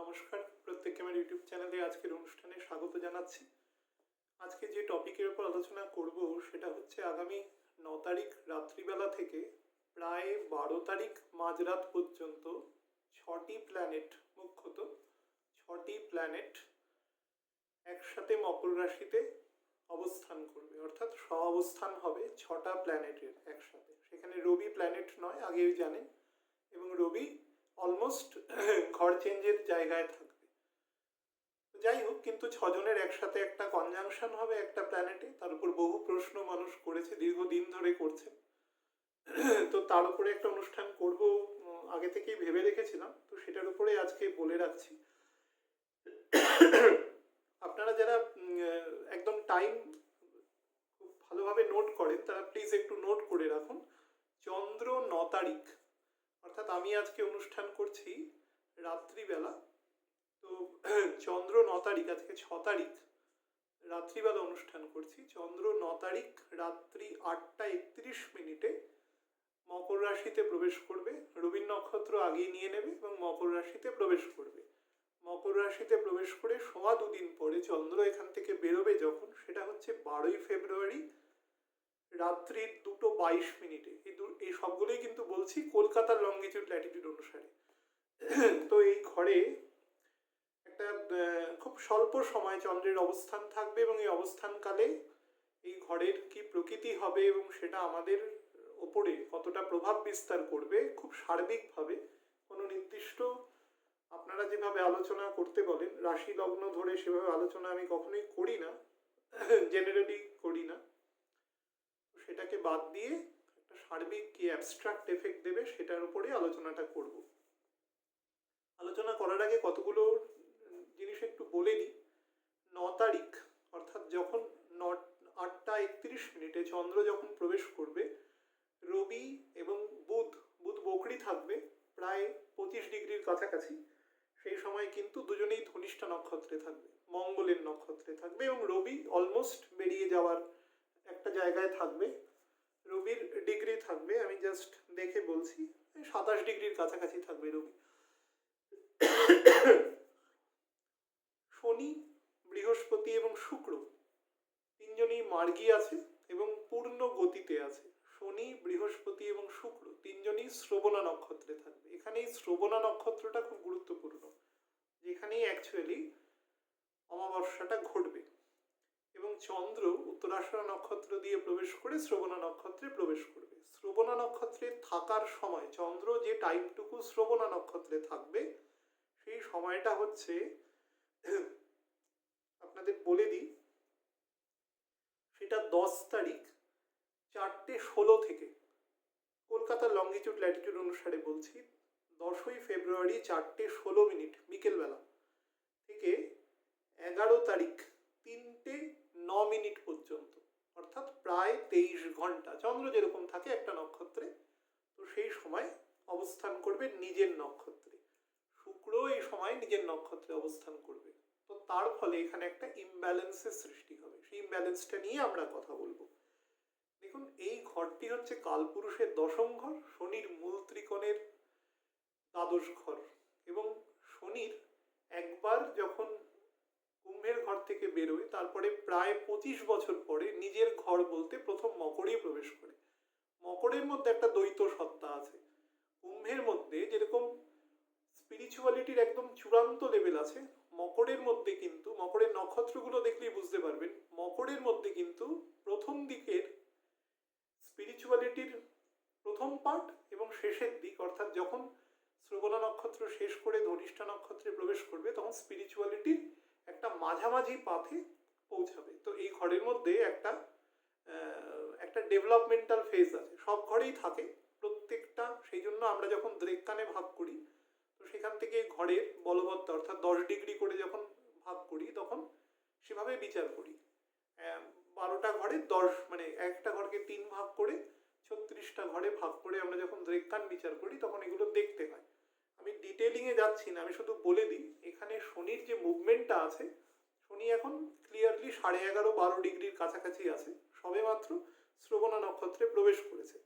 নমস্কার, প্রত্যেককে আমার ইউটিউব চ্যানেলে আজকের অনুষ্ঠানে স্বাগত জানাচ্ছি। আজকে যে টপিকের উপর আলোচনা করব সেটা হচ্ছে আগামী 9 তারিখ রাত্রিবেলা থেকে প্রায় 12 তারিখ মাঝরাত পর্যন্ত 6টি প্ল্যানেট, মুখ্যত 6টি প্ল্যানেট একসাথে মকর রাশিতে অবস্থান করবে, অর্থাৎ সহাবস্থান হবে 6টা প্ল্যানেটের একসাথে। সেখানে রবি প্ল্যানেট নয়, আগেই জানেন, এবং রবি অলমোস্ট ঘর চেঞ্জের জায়গায় থাকবে। যাই হোক, কিন্তু 6জনের একসাথে একটা কনজাংশন হবে একটা প্ল্যানেটে, তার উপর বহু প্রশ্ন মানুষ করেছে, দীর্ঘদিন ধরে করছে। তো তার উপরে একটা অনুষ্ঠান করব আগে থেকেই ভেবে রেখেছিলাম, তো সেটার উপরে আজকে বলে রাখছি। আপনারা যারা একদম টাইম খুব ভালোভাবে নোট করেন তারা প্লিজ একটু নোট করে রাখুন। চন্দ্র 9 তারিখ, অর্থাৎ আমি আজকে অনুষ্ঠান করছি রাত্রিবেলা, তো চন্দ্র 9 তারিখ, আজকে 6 তারিখ রাত্রিবেলা অনুষ্ঠান করছি। চন্দ্র 9 তারিখ রাত্রি 8টা 31 মিনিটে মকর রাশিতে প্রবেশ করবে। রবি নক্ষত্র আগিয়ে নিয়ে নেবে এবং মকর রাশিতে প্রবেশ করবে। মকর রাশিতে প্রবেশ করে 2.5 দিন পরে চন্দ্র এখান থেকে বেরোবে যখন, সেটা হচ্ছে 12ই ফেব্রুয়ারি রাত্রি 2:22 মিনিটে। এই সবগুলোই কিন্তু বলছি কলকাতার লঙ্গিটিউড ল্যাটিটিউড অনুসারে। তো এই ঘরে একটা খুব স্বল্প সময় চন্দ্রের অবস্থান থাকবে এবং এই অবস্থানকালে এই ঘরের কি প্রকৃতি হবে এবং সেটা আমাদের ওপরে কতটা প্রভাব বিস্তার করবে খুব সার্বিকভাবে। কোনো নির্দিষ্ট আপনারা যেভাবে আলোচনা করতে বলেন রাশি লগ্ন ধরে, সেভাবে আলোচনা আমি কখনোই করি না, জেনারেলি করি না। সেটাকে বাদ দিয়ে একটা সার্বিক কি অ্যাবস্ট্রাক্ট এফেক্ট দেবে সেটার উপরে আলোচনাটা করব। আলোচনা করার আগে কতগুলো জিনিস একটু বলে দিই। 9 তারিখ, অর্থাৎ যখন 8টা 31 মিনিটে চন্দ্র যখন প্রবেশ করবে, রবি এবং বুধ বকরি থাকবে প্রায় 25 ডিগ্রির কাছাকাছি। সেই সময় কিন্তু দুজনেই ধনিষ্ঠা নক্ষত্রে থাকবে, মঙ্গলের নক্ষত্রে থাকবে, এবং রবি অলমোস্ট বেরিয়ে যাওয়ার একটা জায়গায় থাকবে। রবির ডিগ্রি থাকবে, আমি জাস্ট দেখে বলছি, 27 ডিগ্রির কাছাকাছি থাকবে রবি। শনি, বৃহস্পতি এবং শুক্র তিনজনই মার্গী আছে এবং পূর্ণ গতিতে আছে। শনি, বৃহস্পতি এবং শুক্র তিনজনই শ্রবণা নক্ষত্রে থাকবে। এখানে এই শ্রবণা নক্ষত্রটা খুব গুরুত্বপূর্ণ, যেখানেই অ্যাকচুয়ালি অমাবস্যাটা ঘটবে। এবং চন্দ্র উত্তরাষাঢ়া নক্ষত্র দিয়ে প্রবেশ করে শ্রবণা নক্ষত্রে প্রবেশ করবে। শ্রবণা নক্ষত্রে থাকার সময় চন্দ্র যে টাইমটুকু শ্রবণা নক্ষত্রে থাকবে, সেই সময়টা হচ্ছে, আপনাদের বলে দিই, সেটা 10 তারিখ 4:16 থেকে, কলকাতার লঙ্গিটিউড ল্যাটিটিউড অনুসারে বলছি, 10ই ফেব্রুয়ারি 4:16 বিকেলবেলা থেকে 11 তারিখ 3:09 পর্যন্ত, অর্থাৎ প্রায় 23 ঘন্টা চন্দ্র যেরকম থাকে একটা নক্ষত্রে, তো সেই সময় অবস্থান করবে নিজের নক্ষত্রে। শুক্র এই সময় নিজের নক্ষত্রে অবস্থান করবে। তো তার ফলে এখানে একটা ইমব্যালেন্সের সৃষ্টি হবে। সেই ইমব্যালেন্সটা নিয়ে আমরা কথা বলবো। দেখুন, এই ঘরটি হচ্ছে কালপুরুষের 10ম ঘর, শনির মূল ত্রিকোণের 12 ঘর, এবং শনির একবার যখন কুম্ভের ঘর থেকে বেরোয় তারপরে প্রায় 25 বছর পরে নিজের ঘর বলতে প্রথম মকরেই প্রবেশ করে। মকরের মধ্যে একটা দ্বৈত সত্তা আছে। কুম্ভের মধ্যে যেরকম স্পিরিচুয়ালিটির একদম চূড়ান্ত লেভেল আছে, মকরের মধ্যে কিন্তু, মকরের নক্ষত্রগুলো দেখলেই বুঝতে পারবেন, মকরের মধ্যে কিন্তু প্রথম দিকের স্পিরিচুয়ালিটির প্রথম পার্ট এবং শেষের দিক, অর্থাৎ যখন শ্রবণা নক্ষত্র শেষ করে ধনিষ্ঠা নক্ষত্রে প্রবেশ করবে তখন স্পিরিচুয়ালিটির একটা মাঝামাঝি পাথে পৌঁছাবে। তো এই ঘরের মধ্যে একটা ডেভেলপমেন্টাল ফেজ আছে, সব ঘরেই থাকে প্রত্যেকটা। সেই জন্য আমরা যখন দ্রেক্কানে ভাগ করি, তো সেখান থেকে ঘরের বলবত্তা, অর্থাৎ 10 ডিগ্রি করে যখন ভাগ করি তখন সেভাবে বিচার করি। 12টা ঘরে 10, মানে একটা ঘরকে 3 ভাগ করে 36টা ঘরে ভাগ করে আমরা যখন দ্রেক্কান বিচার করি তখন এগুলো দেখতে হয়। আমি ডিটেলিংয়ে যাচ্ছি না, আমি শুধু বলে দিই এখানে শনির যে মুভমেন্টটা আছে, শনি এখন ক্লিয়ারলি 11.5-12 ডিগ্রির কাছাকাছি আছে, সবে মাত্র শ্রবণা নক্ষত্রে প্রবেশ করেছে।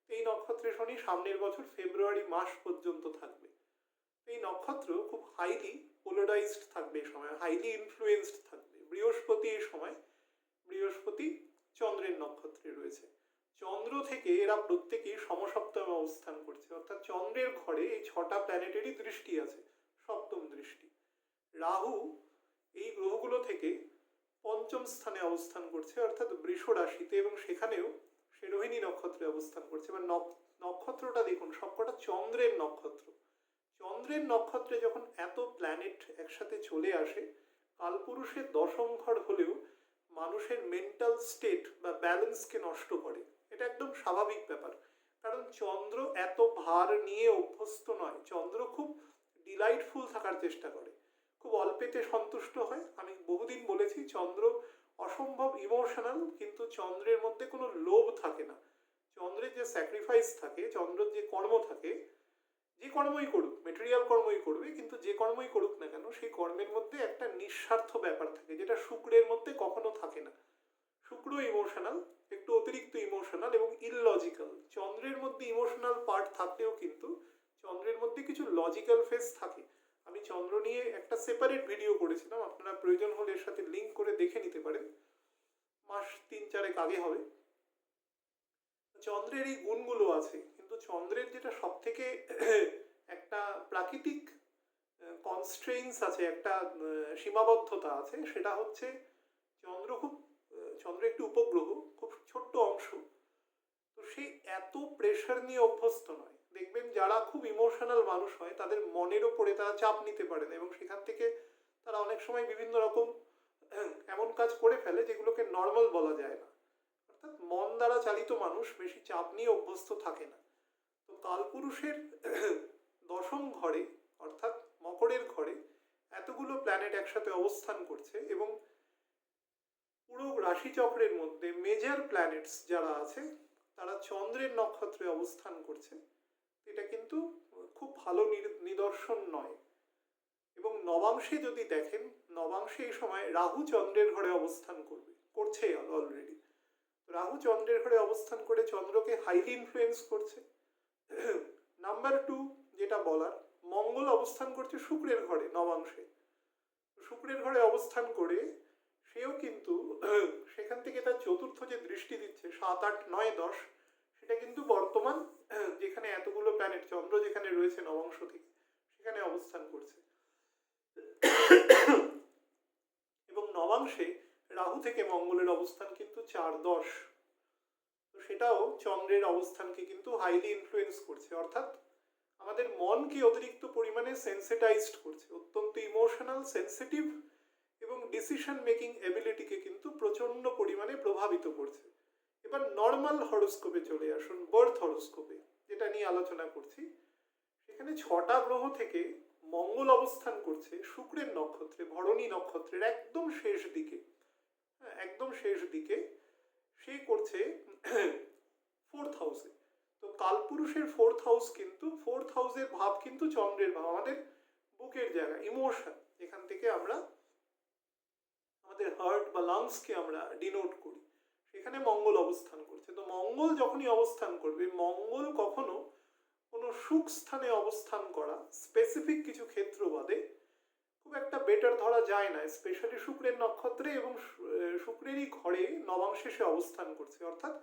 এই নক্ষত্রে শনি সামনের বছর ফেব্রুয়ারি মাস পর্যন্ত থাকবে। এই নক্ষত্র খুব হাইলি পোলারাইজড থাকবে এই সময়, হাইলি ইনফ্লুয়েন্সড থাকবে। বৃহস্পতি এই সময়, বৃহস্পতি চন্দ্রের নক্ষত্রে রয়েছে। চন্দ্র থেকে এরা প্রত্যেকেই সমসপ্তমে অবস্থান করছে, অর্থাৎ চন্দ্রের ঘরে এই 6টা প্ল্যানেটেরই দৃষ্টি আছে, সপ্তম দৃষ্টি। রাহু এই গ্রহগুলো থেকে পঞ্চম স্থানে অবস্থান করছে, অর্থাৎ বৃষ রাশিতে, এবং সেখানেও সে রোহিণী নক্ষত্রে অবস্থান করছে। এবার নক্ষত্রটা দেখুন, সবকটা চন্দ্রের নক্ষত্র। চন্দ্রের নক্ষত্রে যখন এত প্ল্যানেট একসাথে চলে আসে, কালপুরুষের দশম ঘর হলেও মানুষের মেন্টাল স্টেট বা ব্যালেন্সকে নষ্ট করে। এটা একদম স্বাভাবিক ব্যাপার, কারণ চন্দ্র এত ভার নিয়ে অভ্যস্ত নয়। চন্দ্র খুব ডিলাইটফুল থাকার চেষ্টা করে, খুব অল্পেতে সন্তুষ্ট হয়। আমি বহুদিন বলেছি চন্দ্র অসম্ভব ইমোশনাল, কিন্তু চন্দ্রের মধ্যে কোনো লোভ থাকে না। চন্দ্রের যে স্যাক্রিফাইস থাকে, চন্দ্রের যে কর্ম থাকে, যে কর্মই করুক, মেটেরিয়াল কর্মই করবে, কিন্তু যে কর্মই করুক না কেন সেই কর্মের মধ্যে একটা নিঃস্বার্থ ব্যাপার থাকে, যেটা শুক্রের মধ্যে কখনো থাকে না। শুক্র ইমোশনাল, একটু অতিরিক্ত ইমোশনাল এবং ইললজিক্যাল। চন্দ্রের মধ্যে ইমোশনাল পার্ট থাকলেও কিন্তু চন্দ্রের মধ্যে কিছু লজিক্যাল ফেস থাকে। আমি চন্দ্র নিয়ে একটা সেপারেট ভিডিও করেছিলাম, আপনারা প্রয়োজন হলে এর সাথে লিঙ্ক করে দেখে নিতে পারেন, মাস 3-4 আগে হবে। চন্দ্রের এই গুণগুলো আছে, কিন্তু চন্দ্রের যেটা সব থেকে একটা প্রাকৃতিক কনস্ট্রেইনস আছে, একটা সীমাবদ্ধতা আছে, সেটা হচ্ছে চন্দ্র একটি উপগ্রহ, খুব ছোট্ট অংশ। তো সে এত প্রেশার নিয়ে অভ্যস্ত নয়। দেখবেন যারা খুব ইমোশনাল মানুষ হয় তাদের মনের ওপরে তারা চাপ নিতে পারে না, এবং সেখান থেকে তারা অনেক সময় বিভিন্ন রকম এমন কাজ করে ফেলে যেগুলোকে নর্মাল বলা যায় না। অর্থাৎ মন দ্বারা চালিত মানুষ বেশি চাপ নিয়ে অভ্যস্ত থাকে না। তো কালপুরুষের দশম ঘরে, অর্থাৎ মকরের ঘরে এতগুলো প্ল্যানেট একসাথে অবস্থান করছে, এবং পুরো রাশিচক্রের মধ্যে মেজর প্ল্যানেটস যারা আছে তারা চন্দ্রের নক্ষত্রে অবস্থান করছে। এটা কিন্তু খুব ভালো নিদর্শন নয়। এবং নবাংশে যদি দেখেন, নবাংশে এই সময় রাহু চন্দ্রের ঘরে অবস্থান করছে অলরেডি। রাহু চন্দ্রের ঘরে অবস্থান করে চন্দ্রকে হাইলি ইনফ্লুয়েন্স করছে। নাম্বার 2 যেটা বলার, মঙ্গল অবস্থান করছে শুক্রের ঘরে নবাংশে। শুক্রের ঘরে অবস্থান করে সেও কিন্তু সেখান থেকে তার চতুর্থ যে দৃষ্টি দিচ্ছে 7, 8, 9, 10, সেটা কিন্তু বর্তমান যেখানে এতগুলো প্ল্যানেট, চন্দ্র যেখানে রয়েছে নবাংশ থেকে, সেখানে অবস্থান করছে। এবং নবাংশে রাহু থেকে মঙ্গলের অবস্থান কিন্তু 4, 10। তো সেটাও চন্দ্রের অবস্থানকে কিন্তু হাইলি ইনফ্লুয়েন্স করছে, অর্থাৎ আমাদের মনকে অতিরিক্ত পরিমাণে সেন্সিটাইজড করছে, অত্যন্ত ইমোশনাল, সেন্সিটিভ, এবং ডিসিশন মেকিং এবিলিটিকে কিন্তু প্রচন্ড পরিমাণে প্রভাবিত করছে। এবার নর্মাল হরোস্কোপে চলে আসুন, বার্থ হরোস্কোপে যেটা নিয়ে আলোচনা করছি। সেখানে 6টা গ্রহ থেকে মঙ্গল অবস্থান করছে শুক্রের নক্ষত্রে, ভরণী নক্ষত্রের একদম শেষ দিকে, একদম শেষ দিকে সে করছে 4th হাউসে। তো কালপুরুষের 4th হাউস কিন্তু, 4th হাউসের ভাব কিন্তু চন্দ্রের ভাব, আমাদের বুকের জায়গা, ইমোশন, যেখান থেকে আমরা আমাদের হার্ট বা লাংসকে আমরা ডিনোট করি, সেখানে মঙ্গল অবস্থান করছে। তো মঙ্গল যখনই অবস্থান করবে, মঙ্গল কখনো কোনো সুখ স্থানে অবস্থান করা স্পেসিফিক কিছু ক্ষেত্র বাদে খুব একটা বেটার ধরা যায় না, স্পেশালি শুক্রের নক্ষত্রে এবং শুক্রেরই ঘরে নবাংশে সে অবস্থান করছে, অর্থাৎ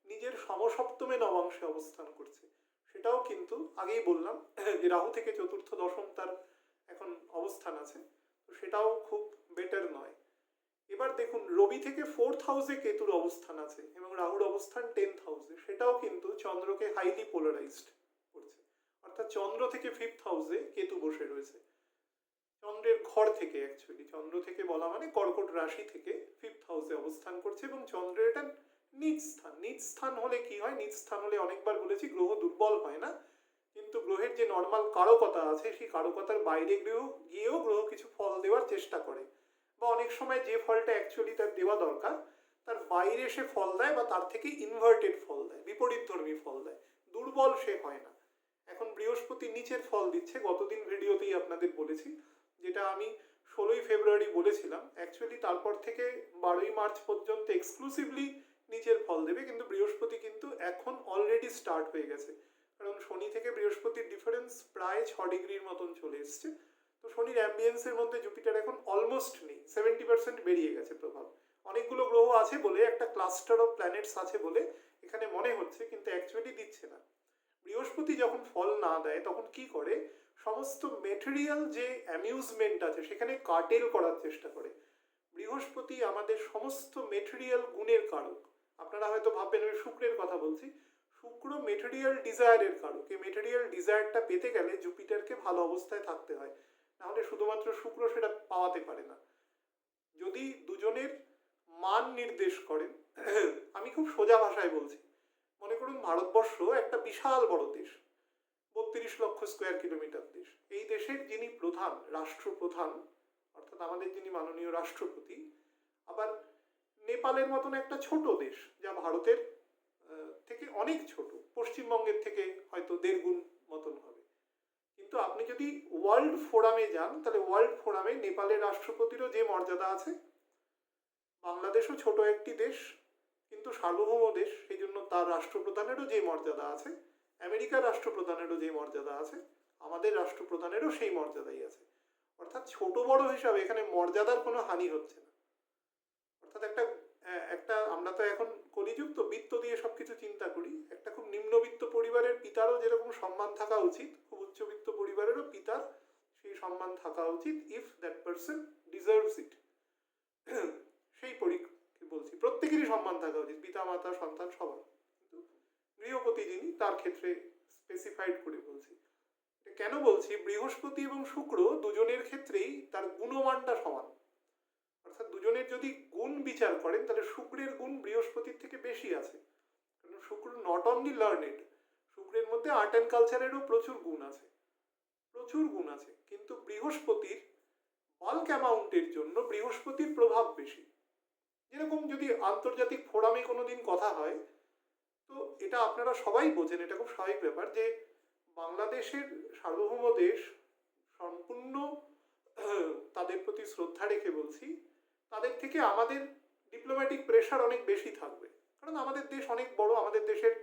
নিজের সমসপ্তমে নবাংশে অবস্থান করছে। সেটাও কিন্তু আগেই বললাম যে রাহু থেকে চতুর্থ দশম তার এখন অবস্থান আছে, তো সেটাও খুব বেটার নয়। এবার দেখুন, রবি থেকে 4th হাউসে কেতুর অবস্থান আছে এবং রাহুর অবস্থান 10th হাউসে, সেটাও কিন্তু চন্দ্রকে হাইলি পোলারাইজড করছে। অর্থাৎ চন্দ্র থেকে 5th হাউসে কেতু বসে রয়েছে, চন্দ্রের ঘর থেকে, অ্যাকচুয়ালি চন্দ্র থেকে বলা মানে কর্কট রাশি থেকে 5th হাউসে অবস্থান করছে। এবং চন্দ্রের এটা নিজ স্থান। নিজ স্থান হলে কি হয়, নিজ স্থান হলে অনেকবার বলেছি গ্রহ দুর্বল হয় না, কিন্তু গ্রহের যে নর্মাল কারকতা আছে সেই কারকতার বাইরে গিয়েও গ্রহ কিছু ফল দেওয়ার চেষ্টা করে, বা অনেক সময় যে ফলটা অ্যাকচুয়ালি তার দেওয়া দরকার তার বাইরে সে ফল দেয়, বা তার থেকে ইনভার্টেড ফল দেয়, বিপরীতধর্মী ফল দেয়, দুর্বল সে হয় না। এখন বৃহস্পতি নিচের ফল দিচ্ছে, গতদিন ভিডিওতেই আপনাদের বলেছি, যেটা আমি 16ই ফেব্রুয়ারি বলেছিলাম। অ্যাকচুয়ালি তারপর থেকে 12ই মার্চ পর্যন্ত এক্সক্লুসিভলি নিচের ফল দেবে, কিন্তু বৃহস্পতি কিন্তু এখন অলরেডি স্টার্ট হয়ে গেছে, কারণ শনি থেকে বৃহস্পতির ডিফারেন্স প্রায় 6 ডিগ্রির মতন চলে এসছে। তো শনির অ্যাম্বিয়েন্সের মধ্যে জুপিটার এখন অলমোস্ট নেই, 70% বেরিয়ে গেছে প্রভাব। অনেকগুলো গ্রহ আছে বলে, একটা ক্লাস্টার অফ প্ল্যানেটস আছে বলে এখানে মনে হচ্ছে, কিন্তু অ্যাকচুয়ালি দিচ্ছে না। বৃহস্পতি যখন ফল না দেয় তখন কি করে, সমস্ত মেটেরিয়াল যে অ্যামিউজমেন্ট আছে সেখানে কাটেল করার চেষ্টা করে। বৃহস্পতি আমাদের সমস্ত মেটেরিয়াল গুণের কারক। আপনারা হয়তো ভাববেন আমি শুক্রের কথা বলছি, শুক্র মেটেরিয়াল ডিজায়ারের কারক। এই মেটেরিয়াল ডিজায়ারটা পেতে গেলে জুপিটারকে ভালো অবস্থায় থাকতে হয়, নাহলে শুধুমাত্র শুক্র সেটা পাওয়াতে পারে না। যদি দুজনের মান নির্দেশ করেন, আমি খুব সোজা ভাষায় বলছি, মনে করুন ভারতবর্ষ একটা বিশাল বড় দেশ, 32 লক্ষ স্কোয়ার কিলোমিটার দেশ। এই দেশের যিনি প্রধান, রাষ্ট্রপ্রধান, অর্থাৎ আমাদের যিনি মাননীয় রাষ্ট্রপতি, আবার নেপালের মতন একটা ছোট দেশ যা ভারতের থেকে অনেক ছোট, পশ্চিমবঙ্গের থেকে হয়তো 1.5 গুণ মতন হবে। কিন্তু আপনি যদি ওয়ার্ল্ড ফোরামে যান, তাহলে ওয়ার্ল্ড ফোরামে নেপালের রাষ্ট্রপতিরও যে মর্যাদা আছে, বাংলাদেশও ছোট একটি দেশ কিন্তু সার্বভৌম দেশ, সেই জন্য তার রাষ্ট্রপ্রধানেরও যে মর্যাদা আছে, আমেরিকার রাষ্ট্রপ্রধানেরও যে মর্যাদা আছে, আমাদের রাষ্ট্রপ্রধানেরও সেই মর্যাদাই আছে। অর্থাৎ ছোট বড় হিসাবে এখানে মর্যাদার কোনো হানি হচ্ছে না। অর্থাৎ একটা আমরা তো এখন কলিযুগ, তো বৃত্ত দিয়ে সবকিছু চিন্তা করি। একটা খুব নিম্নবিত্ত পরিবারের পিতারও যেরকম সম্মান থাকা উচিত, খুব উচ্চবিত্ত পরিবারেরও পিতার সেই সম্মান থাকা উচিত, ইফ দ্যাট পারসন ডিজার্ভস ইট। সেই বলছি, প্রত্যেকেরই সম্মান থাকা উচিত, পিতা মাতা সন্তান সবার। কিন্তু গৃহপতি যিনি, তার ক্ষেত্রে স্পেসিফাইড করে বলছি। কেন বলছি, বৃহস্পতি এবং শুক্র দুজনের ক্ষেত্রেই তার গুণমানটা সমান। অর্থাৎ দুজনের যদি গুণ বিচার করেন, তাহলে শুক্রের গুণ বৃহস্পতির থেকে বেশি আছে। কারণ শুক্র নট অনলি লার্নেড, শুক্রের মধ্যে আর্ট অ্যান্ড কালচারেরও প্রচুর গুণ আছে, প্রচুর গুণ আছে। কিন্তু বৃহস্পতির বাল্ক অ্যামাউন্টের জন্য বৃহস্পতির প্রভাব বেশি। যেরকম যদি আন্তর্জাতিক ফোরামে কোনোদিন কথা হয়, তো এটা আপনারা সবাই বোঝেন, এটা খুব স্বাভাবিক ব্যাপার যে বাংলাদেশের সার্বভৌম দেশ, সম্পূর্ণ তাদের প্রতি শ্রদ্ধা রেখে বলছি, তাদের থেকে আমাদের ডিপ্লোম্যাটিক প্রেশার অনেক বেশি থাকবে। কারণ আমাদের দেশ অনেক বড়, আমাদের দেশের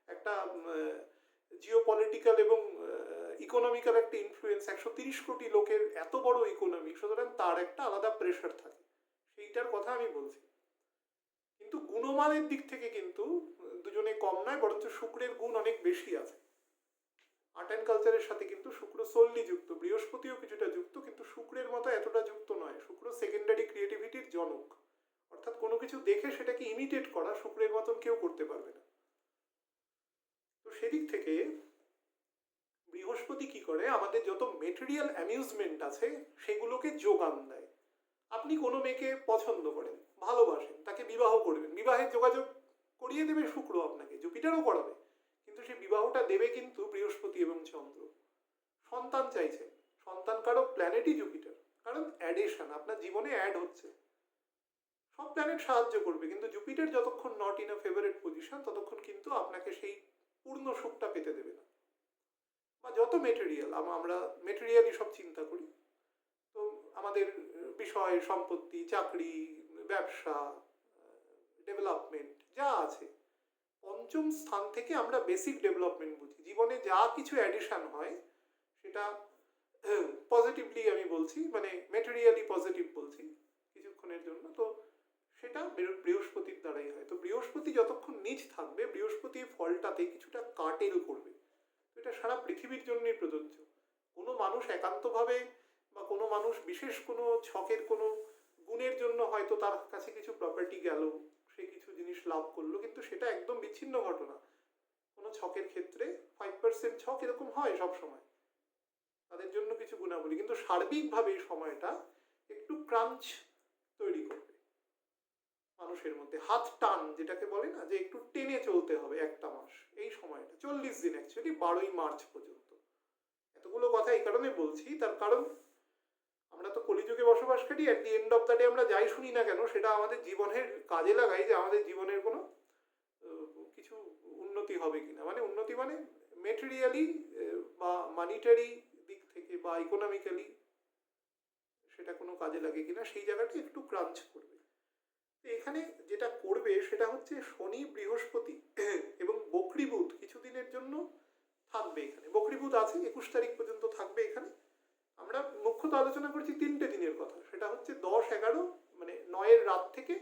একটা জিওপলিটিক্যাল এবং ইকোনমিক্যাল একটা ইনফ্লুয়েন্স, 130 কোটি লোকের এত বড় ইকোনমি, সুতরাং তার একটা আলাদা প্রেশার থাকে, সেইটার কথা আমি বলছি। কিন্তু গুণমানের দিক থেকে কিন্তু দুজনে কম নয়, বরঞ্চ শুক্রের গুণ অনেক বেশি আছে। আর্ট অ্যান্ড কালচারের সাথে কিন্তু শুক্র সোললি যুক্ত, বৃহস্পতিও কিছুটা যুক্ত, কিন্তু শুক্রের মতো এতটা যুক্ত নয়। শুক্র সেকেন্ডারি ক্রিয়েটিভিটির জনক, অর্থাৎ কোনো কিছু দেখে সেটাকে ইমিটেট করা শুক্রের মতন কেউ করতে পারবে না। তো সেদিক থেকে বৃহস্পতি কি করে, আমাদের যত মেটেরিয়াল অ্যামিউজমেন্ট আছে সেগুলোকে যোগান দেয়। আপনি কোনো মেয়েকে পছন্দ করেন, ভালোবাসেন, তাকে বিবাহ করবেন, বিবাহের যোগাযোগ করিয়ে দেবে শুক্র আপনাকে, জুপিটারও করাবে, কিন্তু সেই বিবাহটা দেবে কিন্তু বৃহস্পতি এবং চন্দ্র। সন্তান চাইছেন, সন্তান কারো প্ল্যানেটই জুপিটার, কারণ অ্যাডিশন, আপনার জীবনে অ্যাড হচ্ছে। সব প্ল্যানেট সাহায্য করবে, কিন্তু জুপিটার যতক্ষণ not in a favourite position, ততক্ষণ কিন্তু আপনাকে সেই পূর্ণ সুখটা পেতে দেবে না। বা যত মেটেরিয়াল, আমরা মেটেরিয়ালই সব চিন্তা করি, তো আমাদের বিষয়, সম্পত্তি, চাকরি, ব্যবসা, ডেভেলপমেন্ট যা আছে, পঞ্চম স্থান থেকে আমরা বেসিক ডেভেলপমেন্ট বুঝি। জীবনে যা কিছু অ্যাডিশন হয় সেটা পজিটিভলি আমি বলছি, মানে মেটেরিয়ালি পজিটিভ বলছি কিছুক্ষণের জন্য, তো সেটা বৃহস্পতির দ্বারাই হয়। তো বৃহস্পতি যতক্ষণ নিচ থাকবে, বৃহস্পতি ফলটাতে কিছুটা কাটেল করবে। এটা সারা পৃথিবীর জন্যই প্রযোজ্য। কোনো মানুষ একান্তভাবে বা কোনো মানুষ বিশেষ কোনো ছকের কোনো গুণের জন্য হয়তো তার কাছে কিছু প্রপার্টি গেল, সে কিছু জিনিস লাভ করলো, কিন্তু সেটা একদম বিচ্ছিন্ন ঘটনা। কোনো ছকের ক্ষেত্রে 5% ছক এরকম হয় সব সময়, তাদের জন্য কিছু গুণাবলী, কিন্তু সার্বিকভাবে এই সময়টা একটু ক্রাঞ্চ তৈরি করবে মানুষের মধ্যে। হাত টান যেটাকে বলে না, যে একটু টেনে চলতে হবে একটা মাস, এই সময়টা 40 দিন, অ্যাকচুয়ালি 12ই মার্চ পর্যন্ত। এতগুলো কথা এই কারণে বলছি, তার কারণ আমরা তো কলিযুগে বসবাস করি, at the end of the day আমরা যাই শুনি না কেন সেটা আমাদের জীবনের কাজে লাগাই, যে আমাদের জীবনের কোনো কিছু উন্নতি হবে কিনা, মানে উন্নতি মানে মেটেরিয়ালি বা মানিটারি দিক থেকে বা ইকোনমিক্যালি সেটা কোনো কাজে লাগে কিনা, সেই জায়গাটা একটু ক্রাঞ্চ করবে। এখানে যেটা করবে সেটা হচ্ছে শনি, বৃহস্পতি এবং বক্রী বুধ কিছুদিনের জন্য থাকবে এখানে। বকরিবুধ আছে 21 তারিখ পর্যন্ত থাকবে এখানে। আমরা মুখ্যত আলোচনা করছি 3টে দিনের কথা, সেটা হচ্ছে 10-11 মানে 9-এর রাত থেকে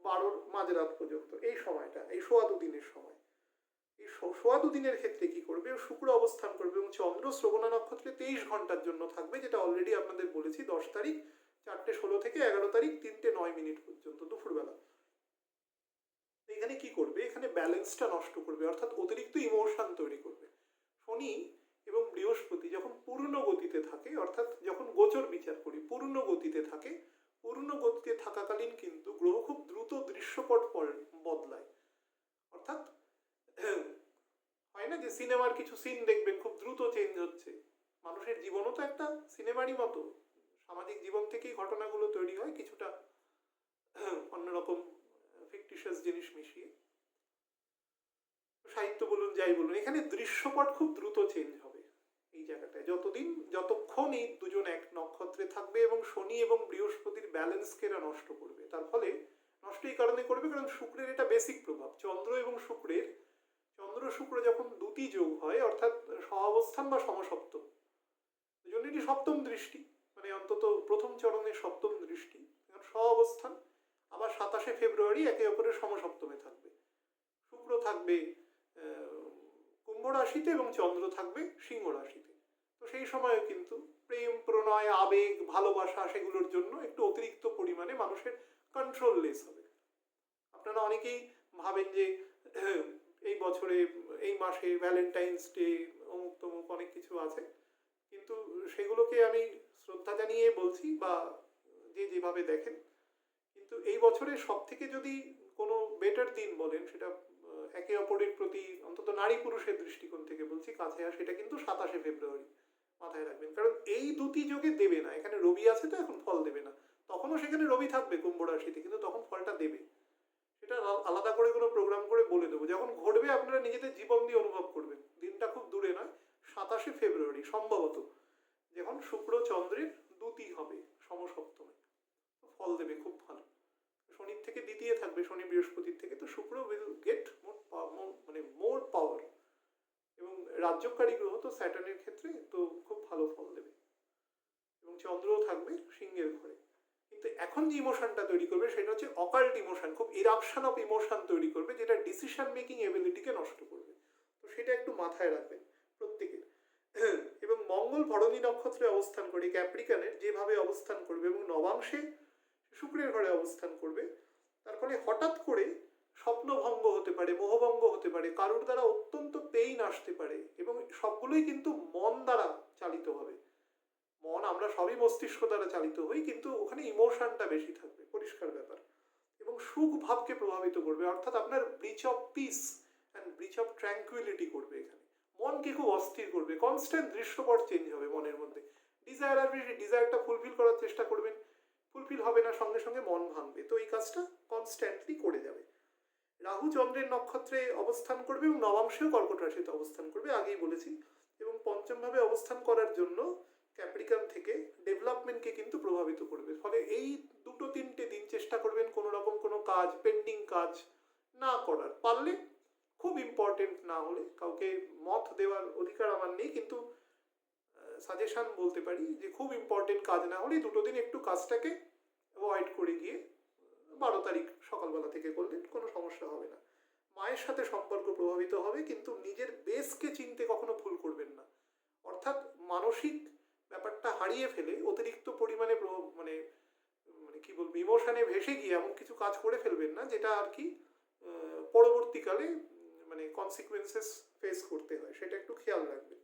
12-র মাঝরাত পর্যন্ত এই সময়টা, এই সোয়া দুদিনের সময়। এই সোয়া দুদিনের ক্ষেত্রে কি করবে, শুক্র অবস্থান করবে এবং চন্দ্র শ্রবণা নক্ষত্রে 23 ঘন্টার জন্য থাকবে, যেটা অলরেডি আপনাদের বলেছি 10 তারিখ 4:16 থেকে 11 তারিখ 3:09 পর্যন্ত দুপুরবেলা। এখানে কি করবে, এখানে ব্যালেন্সটা নষ্ট করবে, অর্থাৎ অতিরিক্ত ইমোশন তৈরি করবে। শনি এবং বৃহস্পতি যখন পূর্ণ গতিতে থাকে, অর্থাৎ যখন গোচর বিচার করি পূর্ণ গতিতে থাকে, পূর্ণ গতিতে থাকাকালীন কিন্তু গ্রহ খুব দ্রুত দৃশ্যপট বদলায়। অর্থাৎ হয় না যে সিনেমার কিছু সিন দেখবেন খুব দ্রুত চেঞ্জ হচ্ছে, মানুষের জীবনও তো একটা সিনেমারই মতো, সামাজিক জীবন থেকেই ঘটনাগুলো তৈরি হয় কিছুটা অন্যরকম ফিকটিশিয়াস জিনিস মিশিয়ে, সাহিত্য বলুন যাই বলুন, এখানে দৃশ্যপট খুব দ্রুত চেঞ্জ হবে এই জায়গাটায় যতক্ষণ এই দুজন এক নক্ষত্রে থাকবে এবং শনি এবং বৃহস্পতির ব্যালেন্সকে এরা নষ্ট করবে। তার ফলে নষ্ট এই কারণে করবে কারণ শুক্রের এটা বেসিক প্রভাব, চন্দ্র এবং শুক্রের, চন্দ্র শুক্র যখন দুটি যোগ হয় অর্থাৎ সহাবস্থান বা সমসপ্তম, দুজন এটি সপ্তম দৃষ্টি, মানে অন্তত প্রথম চরণের সপ্তম দৃষ্টি, সহাবস্থান, আবার 27শে ফেব্রুয়ারি একে অপরের সমসপ্তমে থাকবে। শুক্র থাকবে কুম্ভ রাশিতে এবং চন্দ্র থাকবে সিংহ রাশিতে। তো সেই সময় কিন্তু প্রেম, প্রণয়, আবেগ, ভালোবাসা সেগুলোর জন্য একটু অতিরিক্ত পরিমাণে মানুষের কন্ট্রোল লেস হবে। আপনারা অনেকেই ভাবেন যে এই বছরে এই মাসে ভ্যালেন্টাইন্স ডে অমুক তমুক অনেক কিছু আছে, কিন্তু সেগুলোকে আমি শ্রদ্ধা জানিয়ে বলছি বা যে যেভাবে দেখেন, কিন্তু এই বছরের সব থেকে যদি কোনো বেটার দিন বলেন, সেটা একে অপরের প্রতি অন্তত নারী পুরুষের দৃষ্টিকোণ থেকে বলছি কাছে আসে, সেটা কিন্তু 27শে ফেব্রুয়ারি, মাথায় রাখবেন। কারণ এই দুটি যোগে দেবে না, এখানে রবি আছে তো এখন ফল দেবে না, তখনও সেখানে রবি থাকবে কুম্ভ রাশিতে, কিন্তু তখন ফলটা দেবে। সেটা আলাদা করে কোনো প্রোগ্রাম করে বলে দেবো, যখন ঘটবে আপনারা নিজেদের জীবন দিয়ে অনুভব করবেন। দিনটা খুব দূরে নয়, 27শে ফেব্রুয়ারি সম্ভবত, যখন শুক্র চন্দ্রের দুটি হবে সমসপ্তমে, ফল দেবে খুব ভালো। শনির থেকে দ্বিতীয় থাকবে, শনি বৃহস্পতির থেকে, তো শুক্র উইল গেট মোর পাওয়ার, এবং রাজ্যকারী গ্রহ তো স্যাটার্নের ক্ষেত্রে তো খুব ভালো ফল দেবে, এবং চন্দ্রও থাকবে সিংহের ঘরে। কিন্তু এখন যে ইমোশনটা তৈরি করবে সেটা হচ্ছে অকাল্ট ইমোশন, খুব ইরাপশন অফ ইমোশন তৈরি করবে, যেটা ডিসিশন মেকিং এবিলিটিকে নষ্ট করবে। তো সেটা একটু মাথায় রাখবেন প্রত্যেকের। এবং মঙ্গল ভরণী নক্ষত্রে অবস্থান করে ক্যাপ্রিকানের যেভাবে অবস্থান করবে এবং নবাংশে শুক্রের ঘরে অবস্থান করবে, তার ফলে হঠাৎ করে স্বপ্নভঙ্গ হতে পারে, মোহভঙ্গ হতে পারে, কারোর দ্বারা অত্যন্ত পেইন আসতে পারে, এবং সবগুলোই কিন্তু মন দ্বারা চালিত হবে। মন, আমরা সবই মস্তিষ্ক দ্বারা চালিত হই, কিন্তু ওখানে ইমোশনটা বেশি থাকবে, পরিষ্কার ব্যাপার, এবং সুখ ভাবকে প্রভাবিত করবে, অর্থাৎ আপনার breach of peace and breach of tranquillity করবে। এখানে মনকে খুব অস্থির করবে, কনস্ট্যান্ট দৃশ্যপট চেঞ্জ হবে মনের মধ্যে, ডিজায়ার আর বেশি, ডিজায়ারটা ফুলফিল করার চেষ্টা করবেন, ফুলফিল হবে না, সঙ্গে সঙ্গে মন ভাঙবে, তো এই কাজটা কনস্ট্যান্টলি করে যাবে। রাহু চন্দ্রের নক্ষত্রে অবস্থান করবে এবং নবাংশেও কর্কট রাশিতে অবস্থান করবে, আগেই বলেছি, এবং পঞ্চমভাবে অবস্থান করার জন্য ক্যাপ্রিকান থেকে ডেভেলপমেন্টকে কিন্তু প্রভাবিত করবে। ফলে এই 2-3টে দিন চেষ্টা করবেন কোনো রকম কোনো কাজ, পেন্ডিং কাজ না করার, পারলে, খুব ইম্পর্টেন্ট না হলে, কাউকে মত দেওয়ার অধিকার আমার নেই, কিন্তু সাজেশন বলতে পারি যে খুব ইম্পর্টেন্ট কাজ না হলে 2 দিন একটু কাজটাকে অ্যাভয়েড করে গিয়ে 12 তারিখ সকালবেলা থেকে করলেন কোনো সমস্যা হবে না। মায়ের সাথে সম্পর্ক প্রভাবিত হবে, কিন্তু নিজের বেসকে চিনতে কখনো ভুল করবেন না, অর্থাৎ মানসিক ব্যাপারটা হারিয়ে ফেলে অতিরিক্ত পরিমাণে মানে মানে কি বলবো, ইমোশনে ভেসে গিয়ে এমন কিছু কাজ করে ফেলবেন না যেটা আর কি পরবর্তীকালে মানে কনসিকুয়েন্সেস ফেস করতে হয়, সেটা একটু খেয়াল রাখবেন।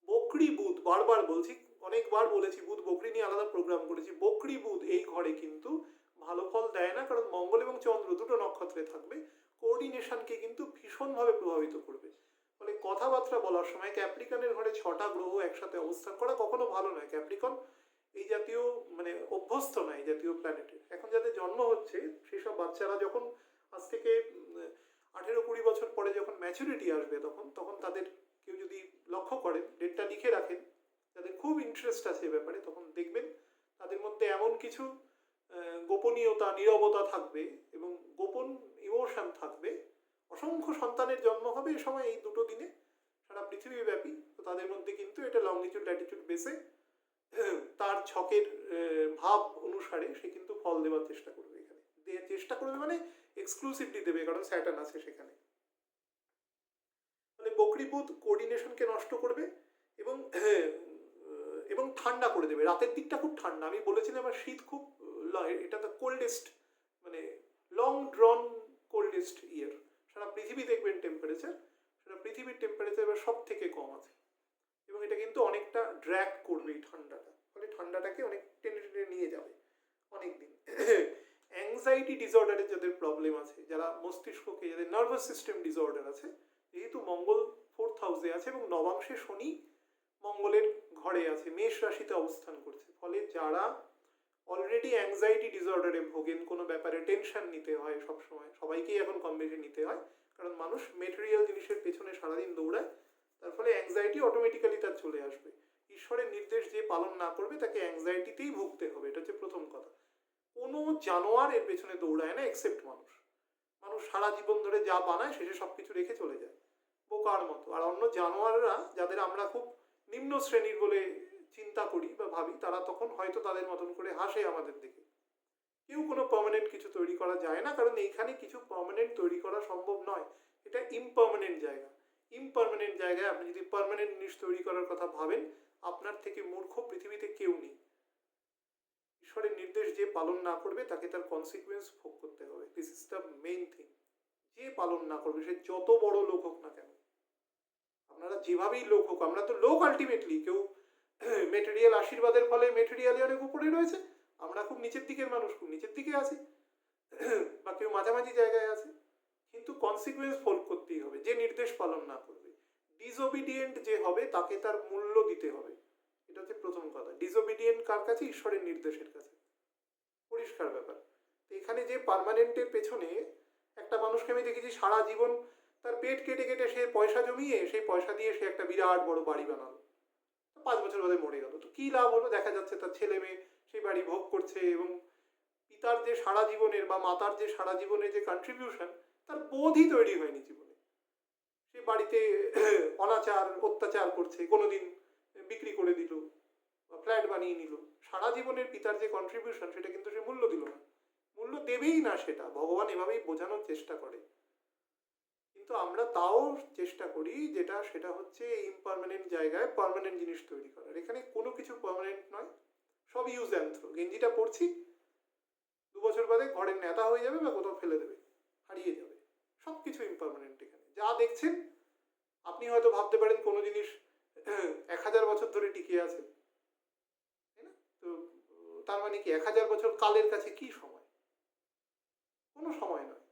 বকরি বুধ, বারবার বলছি, অনেকবার বলেছি, বুধ বকরি নিয়ে আলাদা প্রোগ্রাম করেছি, বকরি বুধ এই ঘরে কিন্তু ভালো ফল দেয় না, কারণ মঙ্গল এবং চন্দ্র দুটো নক্ষত্রে থাকবে, কোঅর্ডিনেশনকে কিন্তু ভীষণভাবে প্রভাবিত করবে। ফলে কথাবার্তা বলার সময় ক্যাপ্রিকনের ঘরে 6টা গ্রহ একসাথে অবস্থান করা কখনো ভালো নয়। ক্যাপ্রিকন এই জাতীয় মানে অভ্যস্ত নয় এই জাতীয় প্ল্যানেটের। এখন যাদের জন্ম হচ্ছে সেই সব বাচ্চারা যখন আজ থেকে 18-20 বছর পরে যখন ম্যাচুরিটি আসবে, তখন তাদের কেউ যদি লক্ষ্য করেন, ডেটটা লিখে রাখেন, যাদের খুব ইন্টারেস্ট আছে এ ব্যাপারে, তখন দেখবেন তাদের মধ্যে এমন কিছু গোপনীয়তা, নীরবতা থাকবে এবং গোপন ইমোশন থাকবে। অসংখ্য সন্তানের জন্ম হবে এ সময়, এই 2 দিনে, সারা পৃথিবীব্যাপী। তো তাদের মধ্যে কিন্তু এটা লংজিটিউড ল্যাটিটিউড বেসে তার ছকের ভাব অনুসারে সে কিন্তু ফল দেওয়ার চেষ্টা করবে। এখানে চেষ্টা করবে মানে এক্সক্লুসিভলি দেবে, কারণ স্যাটার্ন আছে সেখানে। মানে বকরিবুধ কোঅর্ডিনেশনকে নষ্ট করবে এবং এবং ঠান্ডা করে দেবে। রাতের দিকটা খুব ঠান্ডা, আমি বলেছিলাম আমার শীত খুব, এটা দ্য কোল্ডেস্ট, মানে লং ড্রন কোল্ডেস্ট ইয়ার। সারা পৃথিবী দেখবেন টেম্পারেচার, সারা পৃথিবীর টেম্পারেচার এবার সব থেকে কম আছে এবং এটা কিন্তু অনেকটা ড্র্যাগ করবে এই ঠান্ডাটা, ফলে ঠান্ডাটাকে অনেক টেনে টেনে নিয়ে যাবে অনেক দিন। অ্যাংজাইটি ডিসঅর্ডারের যাদের প্রবলেম আছে, যারা মস্তিষ্ককে, যাদের নার্ভাস সিস্টেম ডিসঅর্ডার আছে, যেহেতু মঙ্গল 4th হাউসে আছে এবং নবাংশে শনি মঙ্গলের ঘরে আছে, মেষ রাশিতে অবস্থান করছে, ফলে যারা অলরেডি অ্যাংজাইটি ডিসঅর্ডারে ভোগেন, কোনো ব্যাপারে টেনশন নিতে হয় সবসময়, সবাইকেই এখন কম বেশি নিতে হয়, কারণ মানুষ মেটেরিয়াল জিনিসের পেছনে সারাদিন দৌড়ায়, তার ফলে অ্যাংজাইটি অটোমেটিক্যালি তার চলে আসবে। ঈশ্বরের নির্দেশ যে পালন না করবে তাকে অ্যাংজাইটিতেই ভুগতে হবে, এটা হচ্ছে প্রথম কথা। কোনো জানোয়ার এর পেছনে দৌড়ায় না এক্সেপ্ট মানুষ। মানুষ সারা জীবন ধরে যা বানায় শেষে সবকিছু রেখে চলে যায় বোকার মতো। আর অন্য জানোয়াররা, যাদের আমরা খুব নিম্ন শ্রেণীর বলে চিন্তা করি বা ভাবি, তারা তখন হয়তো তাদের মতন করে হাসে আমাদের দিকে। কেউ কোনো পার্মানেন্ট কিছু তৈরি করা যায় না, কারণ এইখানে কিছু পার্মানেন্ট তৈরি করা সম্ভব নয়, এটা ইমপার্মানেন্ট জায়গা। ইমপার্মানেন্ট জায়গায় আপনি যদি পার্মানেন্ট জিনিস তৈরি করার কথা ভাবেন, আপনার থেকে মূর্খ পৃথিবীতে কেউ নেই। ঈশ্বরের নির্দেশ যে পালন না করবে তাকে তার কনসিকুয়েন্স ভোগ করতে হবে, this is the main thing. যে পালন না করবে, সে যত বড় লোক হোক না কেন, আপনারা যেভাবেই লোক হোক, আমরা তো লোক আলটিমেটলি, কেউ মেটেরিয়াল আশীর্বাদের ফলে মেটেরিয়ালে অনেক উপরে রয়েছে, আমরা খুব নিচের দিকের মানুষ, খুব নিচের দিকে আছি, বা কেউ মাঝামাঝি জায়গায় আছে, কিন্তু কনসিকুয়েন্স ভোগ করতেই হবে যে নির্দেশ পালন না করবে। ডিসওবিডিয়েন্ট যে হবে তাকে তার মূল্য দিতে হবে, এটা হচ্ছে প্রথম কথা। ডিসওবিডিয়েন্ট কার কাছে? ঈশ্বরের নির্দেশের কাছে, পরিষ্কার ব্যাপার। তো এখানে যে পার্মানেন্টের পেছনে একটা মানুষকে আমি দেখেছি সারা জীবন তার পেট কেটে কেটে সে পয়সা জমিয়ে, সেই পয়সা দিয়ে সে একটা বিরাট বড় বাড়ি বানালো, 5 বছর বাদে মরে গেল। তো কি লাভ হলো? দেখা যাচ্ছে তার ছেলে মেয়ে সেই বাড়ি ভোগ করছে, এবং পিতার যে সারা জীবনের বা মাতার যে সারা জীবনের যে কন্ট্রিবিউশন, তার বোধই তৈরি হয়নি জীবনে। সে বাড়িতে অনাচার অত্যাচার করছে, কোনোদিন বিক্রি করে দিল বা ফ্ল্যাট বানিয়ে নিল, সারা জীবনের পিতার যে কন্ট্রিবিউশন সেটা কিন্তু সে মূল্য দিল না, মূল্য দেবেই না। সেটা ভগবান এভাবেই বোঝানোর চেষ্টা করে, কিন্তু আমরা তাও চেষ্টা করি যেটা, সেটা হচ্ছে ইমপার্মানেন্ট জায়গায় পার্মানেন্ট জিনিস তৈরি করার। এখানে কোনো কিছু পার্মানেন্ট নয়, সব ইউজ অ্যান্ড থ্রো। গেঞ্জিটা পরছি, 2 বছর বাদে ঘরের নেতা হয়ে যাবে বা কোথাও ফেলে দেবে, হারিয়ে যাবে, সব কিছু ইমপার্মানেন্ট। এখানে যা দেখছেন, আপনি হয়তো ভাবতে পারেন কোনো জিনিস 1000 বছর ধরে টিকে আছে, তাই না? তো তার মানে কি 1000 বছর কালের কাছে কি সময়? কোনো সময় নয়।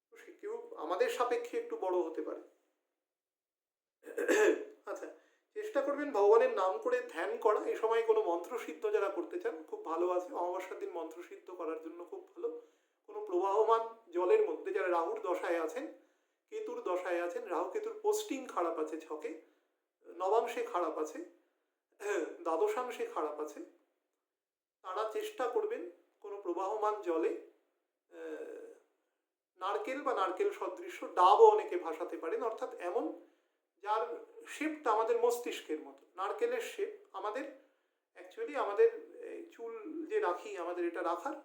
তো সে কেউ আমাদের সাপেক্ষে একটু বড় হতে পারে। আচ্ছা, চেষ্টা করবেন ভগবানের নাম করে ধ্যান করা। এই সময় কোনো মন্ত্রসিদ্ধ যারা করতে চান, খুব ভালো আছে। অমাবস্যার দিন মন্ত্রসিদ্ধ করার জন্য খুব ভালো। কোনো প্রবাহমান জলের মধ্যে, যারা রাহুর দশায় আছেন, কেতুর দশায় আছেন, রাহু কেতুর পোস্টিং খারাপ আছে ছকে, নবাংশে খারাপ আছে, দ্বাদশাংশে খারাপ আছে, তারা চেষ্টা করবেন কোনো প্রবাহমান জলে নারকেল বা নারকেল সদৃশ্য ডাবও অনেকে ভাসাতে পারেন, অর্থাৎ এমন যার শেপটা আমাদের মস্তিষ্কের মতো। নারকেলের শেপ আমাদের অ্যাকচুয়ালি, আমাদের চুল যে রাখি, আমাদের এটা রাখার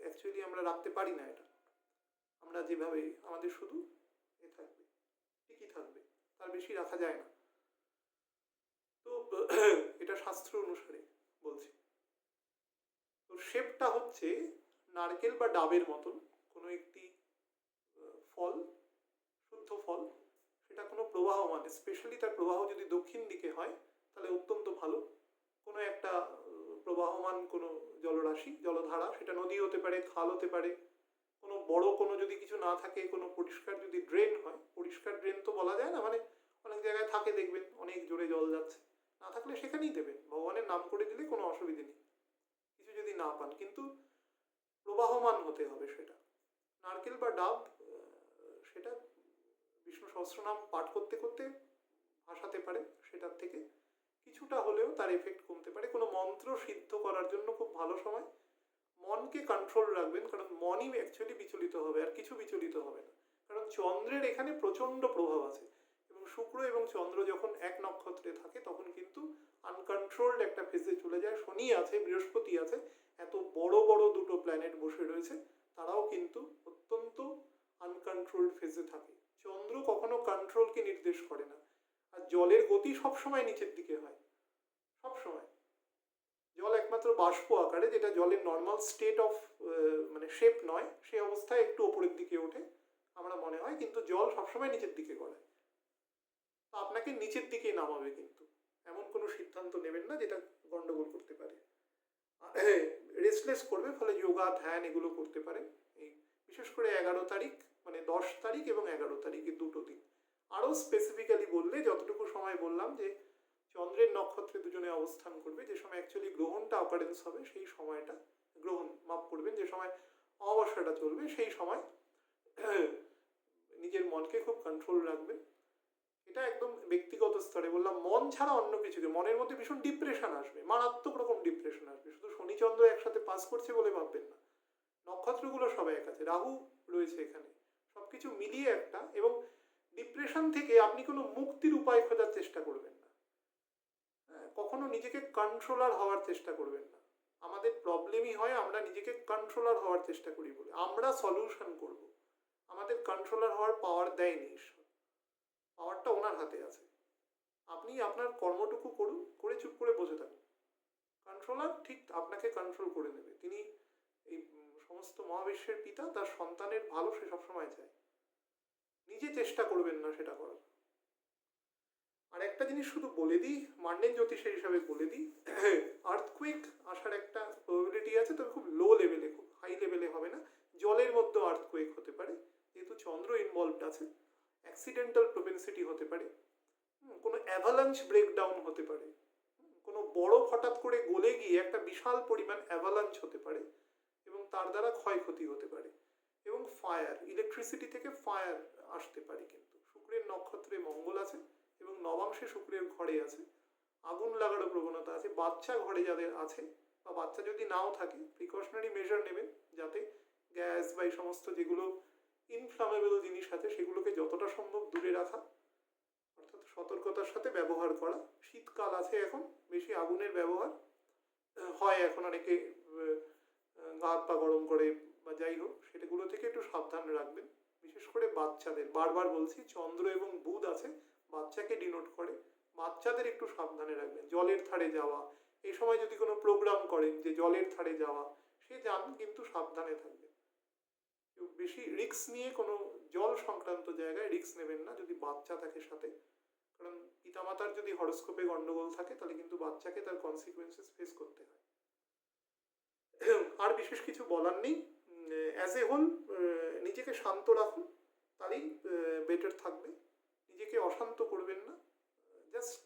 অ্যাকচুয়ালি আমরা রাখতে পারি না। এটা আমরা যেভাবে, আমাদের শুধু এ থাকবে, ঠিকই থাকবে, তার বেশি রাখা যায় না। তো এটা শাস্ত্র অনুসারে বলছি। তো শেপটা হচ্ছে নারকেল বা ডাবের মতন কোনো একটি ফল, শুদ্ধ ফল, সেটা কোনো প্রবাহমান, স্পেশালি তার প্রবাহ যদি দক্ষিণ দিকে হয় তাহলে অত্যন্ত ভালো। কোনো একটা প্রবাহমান কোনো জলরাশি, জলধারা, সেটা নদী হতে পারে, খাল হতে পারে, কোনো বড় কোনো যদি কিছু না থাকে, কোনো পরিষ্কার যদি ড্রেন হয়, পরিষ্কার ড্রেন তো বলা যায় না, মানে অনেক জায়গায় থাকে দেখবেন অনেক জোরে জল যাচ্ছে, না থাকলে সেখানেই দেবেন, ভগবানের নাম করে দিলে কোনো অসুবিধে নেই। কিছু যদি না পান, কিন্তু প্রবাহমান হতে হবে সেটা। নারকেল বা ডাব, সেটা বিষ্ণু সহস্রনাম পাঠ করতে করতে ভাসাতে পারে, সেটার থেকে কিছুটা হলেও তার এফেক্ট কমতে পারে। কোনো মন্ত্র সিদ্ধ করার জন্য খুব ভালো সময়। মনকে কন্ট্রোল রাখবেন, কারণ মনই অ্যাকচুয়ালি বিচলিত হবে, আর কিছু বিচলিত হবে না, কারণ চন্দ্রের এখানে প্রচণ্ড প্রভাব আছে এবং শুক্র এবং চন্দ্র যখন এক নক্ষত্রে থাকে তখন কিন্তু আনকন্ট্রোলড একটা ফেজে চলে যায়। শনি আছে, বৃহস্পতি আছে, এত বড় বড় দুটো প্ল্যানেট বসে রয়েছে, তারাও কিন্তু অত্যন্ত আনকন্ট্রোলড ফেজে থাকে। চন্দ্র কখনো কন্ট্রোলকে নির্দেশ করে না। আর জলের গতি সবসময় নিচের দিকে হয়, সবসময়। জল একমাত্র বাষ্প আকারে, যেটা জলের নর্মাল স্টেট অফ মানে শেপ নয়, সেই অবস্থায় একটু ওপরের দিকে ওঠে আমরা মনে হয়, কিন্তু জল সবসময় নিচের দিকে গড়ায়। আপনাকে নিচের দিকেই নামাবে, কিন্তু এমন কোনো সিদ্ধান্ত নেবেন না যেটা গন্ডগোল করতে পারে, রেস্টলেস করবে। ফলে যোগা ধ্যান এগুলো করতে পারেন। এই বিশেষ করে 11 তারিখ, মানে 10 তারিখ এবং 11 তারিখ, এই দুটো দিন। আরও স্পেসিফিক্যালি বললে, যতটুকু সময় বললাম যে চন্দ্রের নক্ষত্রে দুজনে অবস্থান করবে, যে সময় অ্যাকচুয়ালি গ্রহণটা অকারেন্স হবে, সেই সময়টা, গ্রহণ মাফ করবেন, যে সময় অমাবস্যাটা চলবে, সেই সময় নিজের মনকে খুব কন্ট্রোল রাখবেন। এটা একদম ব্যক্তিগত স্তরে বললাম। মন ছাড়া অন্য কিছুকে, মনের মধ্যে ভীষণ ডিপ্রেশন আসবে, মারাত্মক রকম ডিপ্রেশন আসবে। শুধু শনিচন্দ্র একসাথে পাস করছে বলে ভাববেন না, নক্ষত্রগুলো সবাই এক আছে, রাহু রয়েছে এখানে, সবকিছু মিলিয়ে একটা। এবং ডিপ্রেশন থেকে আপনি কোনো মুক্তির উপায় খোঁজার চেষ্টা করবেন না, কখনো নিজেকে কন্ট্রোলার হওয়ার চেষ্টা করবেন না। আমাদের প্রবলেমই হয় আমরা নিজেকে কন্ট্রোলার হওয়ার চেষ্টা করি বলে। আমরা সলিউশন করব, আমাদের কন্ট্রোলার হওয়ার পাওয়ার দেয়নি ঈশ্বর, পাওয়ারটা ওনার হাতে আছে। আপনি আপনার কর্মটুকু করুন, করে চুপ করে বসে থাকুন। কন্ট্রোলার ঠিক আপনাকে কন্ট্রোল করে নেবে। তিনি এই সমস্ত মহাবিশ্বের পিতা, তার সন্তানের ভালো সে সবসময় চায়। নিজে চেষ্টা করবেন না সেটা করার। আর একটা জিনিস শুধু বলে দিই, মান্ডেন জ্যোতিষের হিসাবে বলে দিই, আর্থকুইক আসার একটা প্রবাবিলিটি আছে, তবে খুব লো লেভেলে, খুব হাই লেভেলে হবে না। জলের মধ্যেও আর্থকুইক হতে পারে, যেহেতু চন্দ্র ইনভলভড আছে। অ্যাক্সিডেন্টাল প্রোপেন্সিটি হতে পারে, কোনো অ্যাভালাঞ্চ ব্রেকডাউন হতে পারে, কোনো বরফ হঠাৎ করে গলে গিয়ে একটা বিশাল পরিমাণ অ্যাভালাঞ্চ হতে পারে এবং তার দ্বারা ক্ষয়ক্ষতি হতে পারে। এবং ফায়ার, ইলেকট্রিসিটি থেকে ফায়ার আসতে পারে। কিন্তু শুক্রের নক্ষত্রে মঙ্গল আছে এবং নবাংশে শুক্রের ঘরে আছে, আগুন লাগারও প্রবণতা আছে। বাচ্চা ঘরে যাদের আছে, বা বাচ্চা যদি নাও থাকে, প্রিকশনারি মেজার নেবেন যাতে গ্যাস বা এই সমস্ত যেগুলো ইনফ্লামেবল জিনিস আছে সেগুলোকে যতটা সম্ভব দূরে রাখা, অর্থাৎ সতর্কতার সাথে ব্যবহার করা। শীতকাল আছে এখন, বেশি আগুনের ব্যবহার হয় এখন, অনেকে গা হাত পা গরম করে বা যাই হোক, সেটাগুলো থেকে একটু সাবধান রাখবেন। বিশেষ করে বাচ্চাদের, বারবার বলছি, চন্দ্র এবং বুধ আছে, বাচ্চাকে ডিনোট করে, বাচ্চাদের একটু সাবধানে রাখবেন। জলের ধারে যাওয়া, এই সময় যদি কোনো প্রোগ্রাম করেন যে জলের ধারে যাওয়া, সে যান, কিন্তু সাবধানে থাকবেন। বেশি রিস্ক নিয়ে কোনো জল সংক্রান্ত জায়গায় রিস্ক নেবেন না যদি বাচ্চা থাকে সাথে। কারণ পিতামাতার যদি হরোস্কোপে গন্ডগোল থাকে, তাহলে কিন্তু বাচ্চাকে তার কনসিকুয়েন্সেস ফেস করতে হয়। আর বিশেষ কিছু বলার নেই। অ্যাজ এ হোল নিজেকে শান্ত রাখুন, তাহলেই বেটার থাকবে। নিজেকে অশান্ত করবেন না, জাস্ট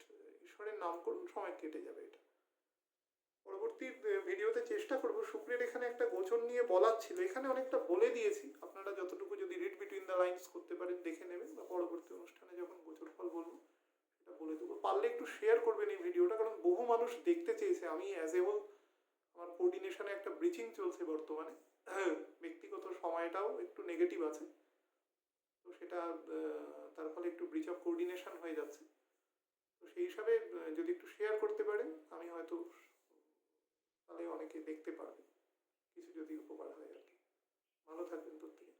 ঈশ্বরের নাম করুন, সময় কেটে যাবে। এটা পরবর্তী ভিডিওতে চেষ্টা করব। শুক্রের এখানে একটা গোচর নিয়ে বলার ছিল, এখানে অনেকটা বলে দিয়েছি। আপনারা যতটুকু যদি রিড বিটুইন দ্য লাইন্স করতে পারেন দেখে নেবেন, বা পরবর্তী অনুষ্ঠানে যখন গোচর ফল বলবো সেটা বলে দেবো। পারলে একটু শেয়ার করবেন এই ভিডিওটা, কারণ বহু মানুষ দেখতে চেয়েছে। আমি অ্যাজ এ হোল, আমার কোঅর্ডিনেশনে একটা ব্রিচিং চলছে বর্তমানে, ব্যক্তিগত সময়টাও একটু নেগেটিভ আছে, তো সেটা তার ফলে একটু ব্রিচ অফ কোঅর্ডিনেশন হয়ে যাচ্ছে। তো সেই হিসাবে যদি একটু শেয়ার করতে পারেন, আমি হয়তো তাহলে অনেকে দেখতে পারবে, কিছু যদি উপকার হয় আর কি। ভালো থাকবেন প্রত্যেকে।